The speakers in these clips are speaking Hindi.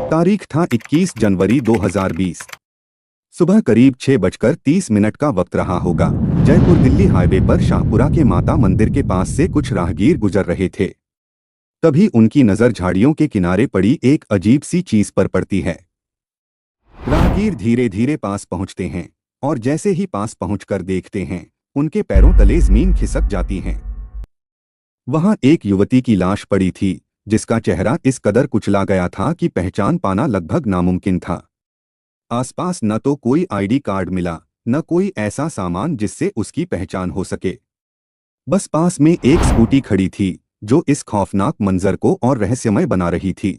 तारीख था 21 जनवरी 2020। सुबह करीब 6:30 का वक्त रहा होगा। जयपुर दिल्ली हाईवे पर शाहपुरा के माता मंदिर के पास से कुछ राहगीर गुजर रहे थे। तभी उनकी नजर झाड़ियों के किनारे पड़ी एक अजीब सी चीज पर पड़ती है। राहगीर धीरे धीरे पास पहुंचते हैं और जैसे ही पास पहुंचकर देखते हैं, उनके पैरों तले जमीन खिसक जाती है। वहां एक युवती की लाश पड़ी थी, जिसका चेहरा इस कदर कुचला गया था कि पहचान पाना लगभग नामुमकिन था। आसपास न तो कोई आईडी कार्ड मिला, न कोई ऐसा सामान जिससे उसकी पहचान हो सके। बस पास में एक स्कूटी खड़ी थी, जो इस खौफनाक मंजर को और रहस्यमय बना रही थी।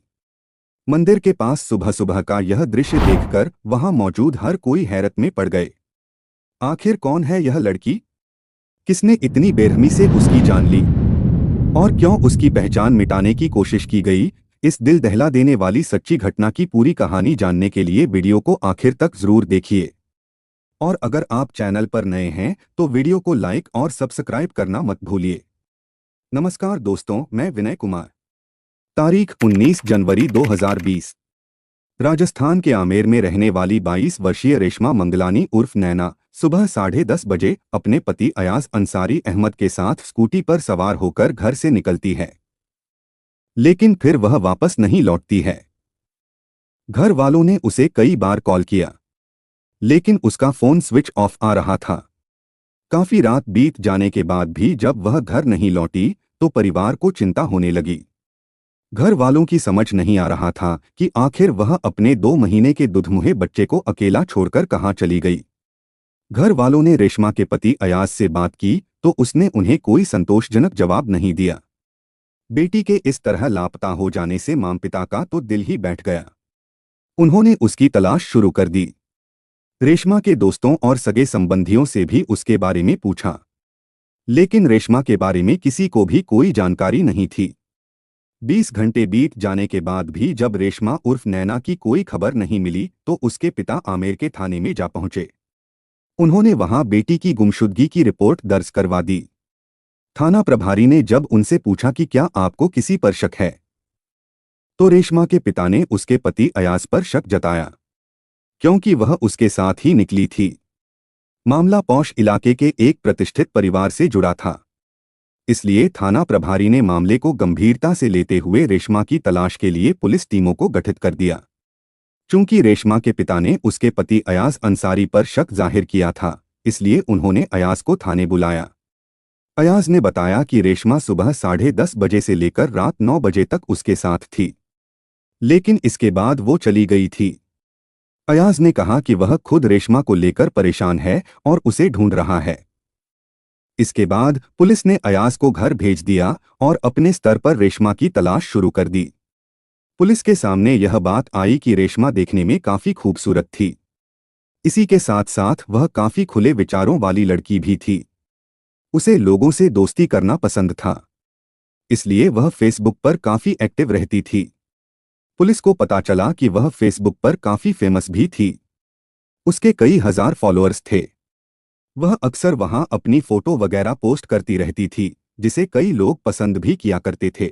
मंदिर के पास सुबह सुबह का यह दृश्य देखकर वहां मौजूद हर कोई हैरत में पड़ गए। आखिर कौन है यह लड़की? किसने इतनी बेरहमी से उसकी जान ली? और क्यों उसकी पहचान मिटाने की कोशिश की गई? इस दिल दहला देने वाली सच्ची घटना की पूरी कहानी जानने के लिए वीडियो को आखिर तक जरूर देखिए। और अगर आप चैनल पर नए हैं तो वीडियो को लाइक और सब्सक्राइब करना मत भूलिए। नमस्कार दोस्तों, मैं विनय कुमार। तारीख 19 जनवरी 2020। राजस्थान के आमेर में रहने वाली 22 वर्षीय रेशमा मंगलानी उर्फ नैना सुबह 10:30 बजे अपने पति अयाज अंसारी अहमद के साथ स्कूटी पर सवार होकर घर से निकलती है, लेकिन फिर वह वापस नहीं लौटती है। घर वालों ने उसे कई बार कॉल किया, लेकिन उसका फोन स्विच ऑफ आ रहा था। काफी रात बीत जाने के बाद भी जब वह घर नहीं लौटी तो परिवार को चिंता होने लगी। घर वालों की समझ नहीं आ रहा था कि आखिर वह अपने 2 महीने के दुधमुहे बच्चे को अकेला छोड़कर कहां चली गई। घर वालों ने रेशमा के पति अयाज से बात की तो उसने उन्हें कोई संतोषजनक जवाब नहीं दिया। बेटी के इस तरह लापता हो जाने से मां पिता का तो दिल ही बैठ गया। उन्होंने उसकी तलाश शुरू कर दी। रेशमा के दोस्तों और सगे संबंधियों से भी उसके बारे में पूछा, लेकिन रेशमा के बारे में किसी को भी कोई जानकारी नहीं थी। 20 घंटे बीत जाने के बाद भी जब रेशमा उर्फ नैना की कोई खबर नहीं मिली तो उसके पिता आमेर के थाने में जा पहुंचे। उन्होंने वहां बेटी की गुमशुदगी की रिपोर्ट दर्ज करवा दी। थाना प्रभारी ने जब उनसे पूछा कि क्या आपको किसी पर शक है, तो रेशमा के पिता ने उसके पति अयाज पर शक जताया, क्योंकि वह उसके साथ ही निकली थी। मामला पौष इलाके के एक प्रतिष्ठित परिवार से जुड़ा था, इसलिए थाना प्रभारी ने मामले को गंभीरता से लेते हुए रेशमा की तलाश के लिए पुलिस टीमों को गठित कर दिया। चूंकि रेशमा के पिता ने उसके पति अयाज अंसारी पर शक जाहिर किया था, इसलिए उन्होंने अयाज को थाने बुलाया। अयाज ने बताया कि रेशमा सुबह 10:30 बजे से लेकर रात 9 बजे तक उसके साथ थी, लेकिन इसके बाद वो चली गई थी। अयाज ने कहा कि वह खुद रेशमा को लेकर परेशान है और उसे ढूंढ रहा है। इसके बाद पुलिस ने अयाज को घर भेज दिया और अपने स्तर पर रेशमा की तलाश शुरू कर दी। पुलिस के सामने यह बात आई कि रेशमा देखने में काफी खूबसूरत थी। इसी के साथ साथ वह काफी खुले विचारों वाली लड़की भी थी। उसे लोगों से दोस्ती करना पसंद था, इसलिए वह फेसबुक पर काफी एक्टिव रहती थी। पुलिस को पता चला कि वह फेसबुक पर काफी फेमस भी थी। उसके कई हजार फॉलोअर्स थे। वह अक्सर वहां अपनी फोटो वगैरह पोस्ट करती रहती थी, जिसे कई लोग पसंद भी किया करते थे।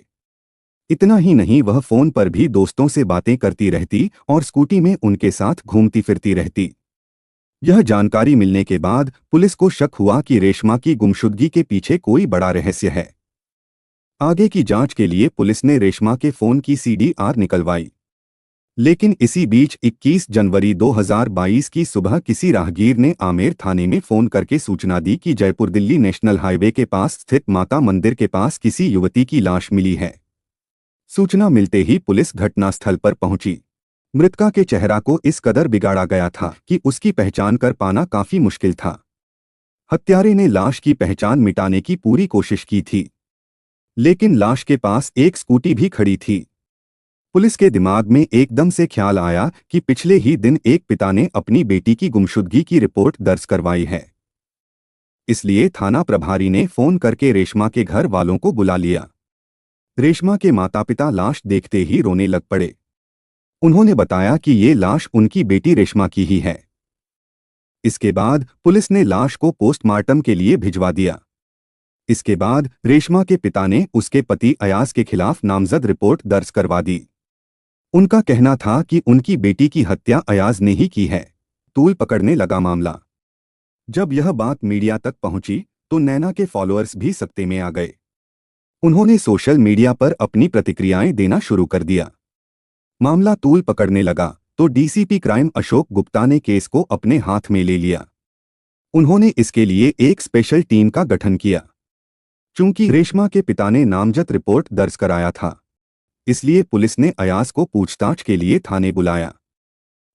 इतना ही नहीं, वह फोन पर भी दोस्तों से बातें करती रहती और स्कूटी में उनके साथ घूमती फिरती रहती। यह जानकारी मिलने के बाद पुलिस को शक हुआ कि रेशमा की गुमशुदगी के पीछे कोई बड़ा रहस्य है। आगे की जांच के लिए पुलिस ने रेशमा के फोन की CDR निकलवाई, लेकिन इसी बीच 21 जनवरी 2022 की सुबह किसी राहगीर ने आमेर थाने में फोन करके सूचना दी कि जयपुर दिल्ली नेशनल हाईवे के पास स्थित माता मंदिर के पास किसी युवती की लाश मिली है। सूचना मिलते ही पुलिस घटनास्थल पर पहुंची। मृतका के चेहरा को इस कदर बिगाड़ा गया था कि उसकी पहचान कर पाना काफी मुश्किल था। हत्यारे ने लाश की पहचान मिटाने की पूरी कोशिश की थी, लेकिन लाश के पास एक स्कूटी भी खड़ी थी। पुलिस के दिमाग में एकदम से ख्याल आया कि पिछले ही दिन एक पिता ने अपनी बेटी की गुमशुदगी की रिपोर्ट दर्ज करवाई है। इसलिए थाना प्रभारी ने फोन करके रेशमा के घर वालों को बुला लिया। रेशमा के माता पिता लाश देखते ही रोने लग पड़े। उन्होंने बताया कि ये लाश उनकी बेटी रेशमा की ही है। इसके बाद पुलिस ने लाश को पोस्टमार्टम के लिए भिजवा दिया। इसके बाद रेशमा के पिता ने उसके पति अयाज के खिलाफ नामजद रिपोर्ट दर्ज करवा दी। उनका कहना था कि उनकी बेटी की हत्या अयाज ने ही की है। तूल पकड़ने लगा मामला। जब यह बात मीडिया तक पहुंची तो नैना के फॉलोअर्स भी सकते में आ गए। उन्होंने सोशल मीडिया पर अपनी प्रतिक्रियाएं देना शुरू कर दिया। मामला तूल पकड़ने लगा तो डीसीपी क्राइम अशोक गुप्ता ने केस को अपने हाथ में ले लिया। उन्होंने इसके लिए एक स्पेशल टीम का गठन किया। चूंकि रेशमा के पिता ने नामजद रिपोर्ट दर्ज कराया था, इसलिए पुलिस ने अयाज को पूछताछ के लिए थाने बुलाया।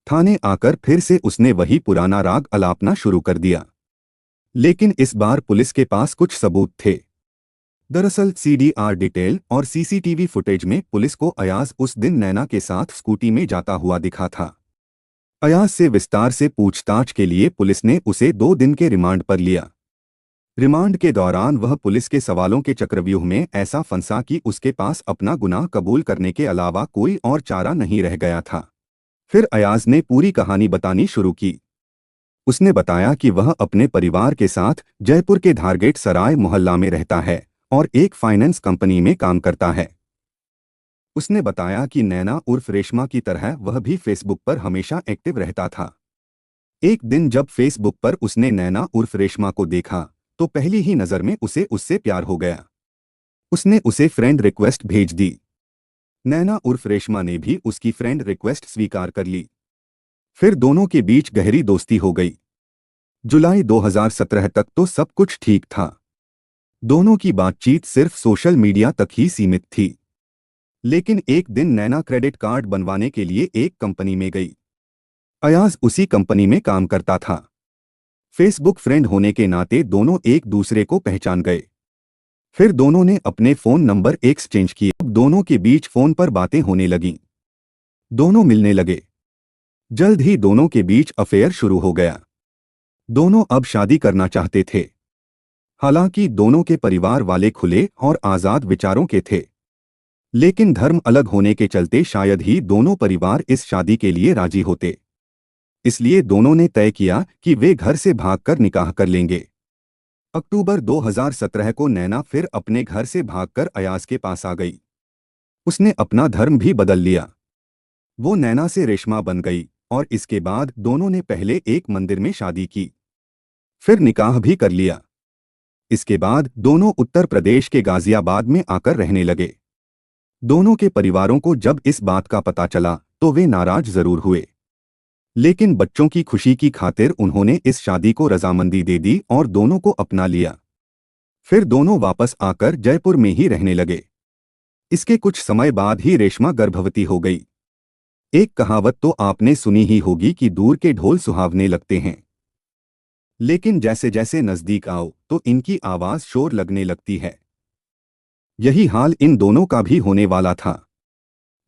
थाने आकर फिर से उसने वही पुराना राग अलापना शुरू कर दिया। लेकिन इस बार पुलिस के पास कुछ सबूत थे। दरअसल सीडीआर डिटेल और सीसीटीवी फुटेज में पुलिस को अयाज उस दिन नैना के साथ स्कूटी में जाता हुआ दिखा था। अयाज से विस्तार से पूछताछ के लिए पुलिस ने उसे 2 दिन के रिमांड पर लिया। रिमांड के दौरान वह पुलिस के सवालों के चक्रव्यूह में ऐसा फंसा कि उसके पास अपना गुनाह कबूल करने के अलावा कोई और चारा नहीं रह गया था। फिर अयाज ने पूरी कहानी बतानी शुरू की। उसने बताया कि वह अपने परिवार के साथ जयपुर के धारगेट सराय मोहल्ला में रहता है और एक फाइनेंस कंपनी में काम करता है। उसने बताया कि नैना उर्फ रेशमा की तरह वह भी फेसबुक पर हमेशा एक्टिव रहता था। एक दिन जब फेसबुक पर उसने नैना उर्फ रेशमा को देखा तो पहली ही नज़र में उसे उससे प्यार हो गया। उसने उसे फ्रेंड रिक्वेस्ट भेज दी। नैना उर्फ रेशमा ने भी उसकी फ्रेंड रिक्वेस्ट स्वीकार कर ली। फिर दोनों के बीच गहरी दोस्ती हो गई। जुलाई 2017 तक तो सब कुछ ठीक था। दोनों की बातचीत सिर्फ सोशल मीडिया तक ही सीमित थी। लेकिन एक दिन नैना क्रेडिट कार्ड बनवाने के लिए एक कंपनी में गई। अयाज उसी कंपनी में काम करता था। फेसबुक फ्रेंड होने के नाते दोनों एक दूसरे को पहचान गए। फिर दोनों ने अपने फोन नंबर एक्सचेंज किए। अब दोनों के बीच फोन पर बातें होने लगीं। दोनों मिलने लगे। जल्द ही दोनों के बीच अफेयर शुरू हो गया। दोनों अब शादी करना चाहते थे। हालांकि दोनों के परिवार वाले खुले और आजाद विचारों के थे, लेकिन धर्म अलग होने के चलते शायद ही दोनों परिवार इस शादी के लिए राजी होते। इसलिए दोनों ने तय किया कि वे घर से भागकर निकाह कर लेंगे। अक्टूबर 2017 को नैना फिर अपने घर से भागकर अयाज के पास आ गई। उसने अपना धर्म भी बदल लिया। वो नैना से रेशमा बन गई और इसके बाद दोनों ने पहले एक मंदिर में शादी की, फिर निकाह भी कर लिया। इसके बाद दोनों उत्तर प्रदेश के गाजियाबाद में आकर रहने लगे। दोनों के परिवारों को जब इस बात का पता चला तो वे नाराज जरूर हुए, लेकिन बच्चों की खुशी की खातिर उन्होंने इस शादी को रजामंदी दे दी और दोनों को अपना लिया। फिर दोनों वापस आकर जयपुर में ही रहने लगे। इसके कुछ समय बाद ही रेशमा गर्भवती हो गई। एक कहावत तो आपने सुनी ही होगी कि दूर के ढोल सुहावने लगते हैं, लेकिन जैसे जैसे नजदीक आओ तो इनकी आवाज शोर लगने लगती है। यही हाल इन दोनों का भी होने वाला था।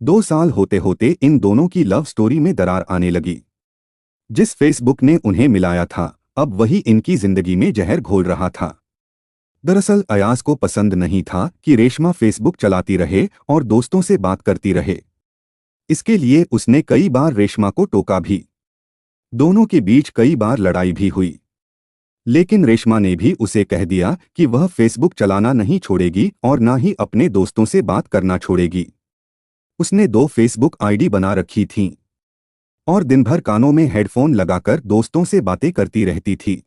2 साल होते होते इन दोनों की लव स्टोरी में दरार आने लगी। जिस फेसबुक ने उन्हें मिलाया था, अब वही इनकी जिंदगी में जहर घोल रहा था। दरअसल अयाज को पसंद नहीं था कि रेशमा फेसबुक चलाती रहे और दोस्तों से बात करती रहे। इसके लिए उसने कई बार रेशमा को टोका भी। दोनों के बीच कई बार लड़ाई भी हुई, लेकिन रेशमा ने भी उसे कह दिया कि वह फेसबुक चलाना नहीं छोड़ेगी और ना ही अपने दोस्तों से बात करना छोड़ेगी। उसने 2 फेसबुक आईडी बना रखी थीं और दिन भर कानों में हेडफोन लगाकर दोस्तों से बातें करती रहती थी।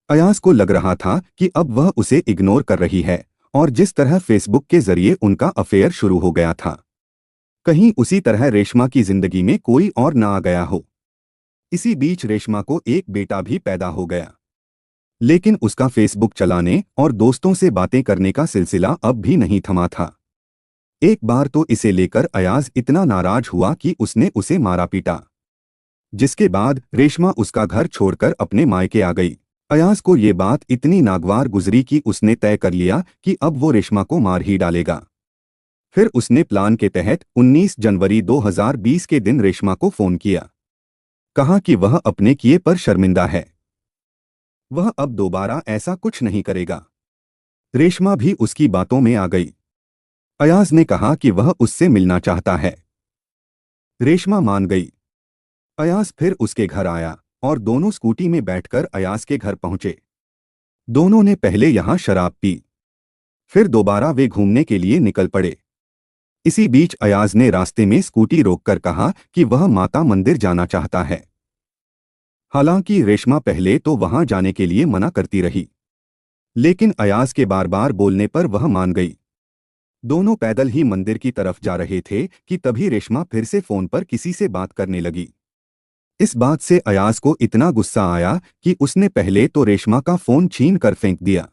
अयाज को लग रहा था कि अब वह उसे इग्नोर कर रही है और जिस तरह फेसबुक के जरिए उनका अफेयर शुरू हो गया था, कहीं उसी तरह रेशमा की जिंदगी में कोई और ना आ गया हो। इसी बीच रेशमा को एक बेटा भी पैदा हो गया, लेकिन उसका फेसबुक चलाने और दोस्तों से बातें करने का सिलसिला अब भी नहीं थमा था। एक बार तो इसे लेकर अयाज इतना नाराज हुआ कि उसने उसे मारा पीटा, जिसके बाद रेशमा उसका घर छोड़कर अपने मायके आ गई। अयाज को ये बात इतनी नागवार गुजरी कि उसने तय कर लिया कि अब वो रेशमा को मार ही डालेगा। फिर उसने प्लान के तहत 19 जनवरी 2020 के दिन रेशमा को फोन किया। कहा कि वह अपने किए पर शर्मिंदा है, वह अब दोबारा ऐसा कुछ नहीं करेगा। रेशमा भी उसकी बातों में आ गई। अयाज ने कहा कि वह उससे मिलना चाहता है। रेशमा मान गई। अयाज फिर उसके घर आया और दोनों स्कूटी में बैठकर अयाज के घर पहुंचे। दोनों ने पहले यहां शराब पी, फिर दोबारा वे घूमने के लिए निकल पड़े। इसी बीच अयाज ने रास्ते में स्कूटी रोककर कहा कि वह माता मंदिर जाना चाहता है। हालांकि रेशमा पहले तो वहां जाने के लिए मना करती रही, लेकिन अयाज के बार बार बोलने पर वह मान गई। दोनों पैदल ही मंदिर की तरफ जा रहे थे कि तभी रेशमा फिर से फोन पर किसी से बात करने लगी। इस बात से अयाज को इतना गुस्सा आया कि उसने पहले तो रेशमा का फोन छीन कर फेंक दिया।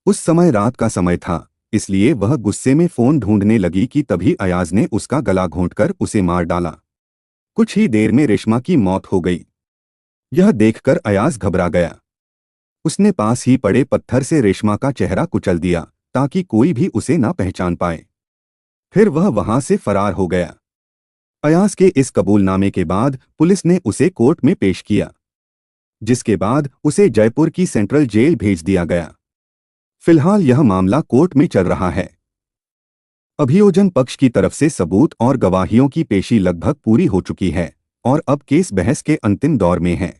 उस समय रात का समय था, इसलिए वह गुस्से में फोन ढूंढने लगी कि तभी अयाज ने उसका गला घोंटकर उसे मार डाला। कुछ ही देर में रेशमा की मौत हो गई। यह देखकर अयाज घबरा गया। उसने पास ही पड़े पत्थर से रेशमा का चेहरा कुचल दिया ताकि कोई भी उसे ना पहचान पाए। फिर वह वहां से फरार हो गया। अयाज के इस कबूलनामे के बाद पुलिस ने उसे कोर्ट में पेश किया, जिसके बाद उसे जयपुर की सेंट्रल जेल भेज दिया गया। फिलहाल यह मामला कोर्ट में चल रहा है। अभियोजन पक्ष की तरफ से सबूत और गवाहियों की पेशी लगभग पूरी हो चुकी है और अब केस बहस के अंतिम दौर में है।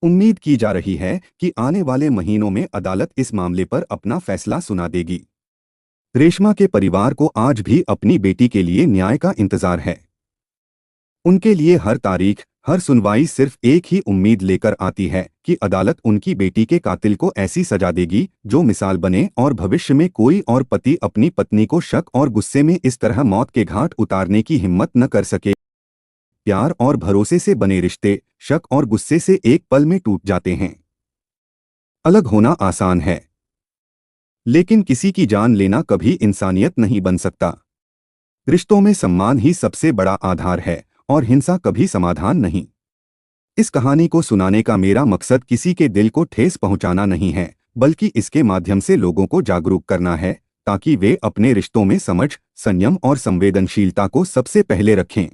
उम्मीद की जा रही है कि आने वाले महीनों में अदालत इस मामले पर अपना फैसला सुना देगी। रेशमा के परिवार को आज भी अपनी बेटी के लिए न्याय का इंतजार है। उनके लिए हर तारीख, हर सुनवाई सिर्फ एक ही उम्मीद लेकर आती है कि अदालत उनकी बेटी के कातिल को ऐसी सजा देगी जो मिसाल बने और भविष्य में कोई और पति अपनी पत्नी को शक और गुस्से में इस तरह मौत के घाट उतारने की हिम्मत न कर सके। प्यार और भरोसे से बने रिश्ते शक और गुस्से से एक पल में टूट जाते हैं। अलग होना आसान है, लेकिन किसी की जान लेना कभी इंसानियत नहीं बन सकता। रिश्तों में सम्मान ही सबसे बड़ा आधार है और हिंसा कभी समाधान नहीं। इस कहानी को सुनाने का मेरा मकसद किसी के दिल को ठेस पहुंचाना नहीं है, बल्कि इसके माध्यम से लोगों को जागरूक करना है ताकि वे अपने रिश्तों में समझ, संयम और संवेदनशीलता को सबसे पहले रखें।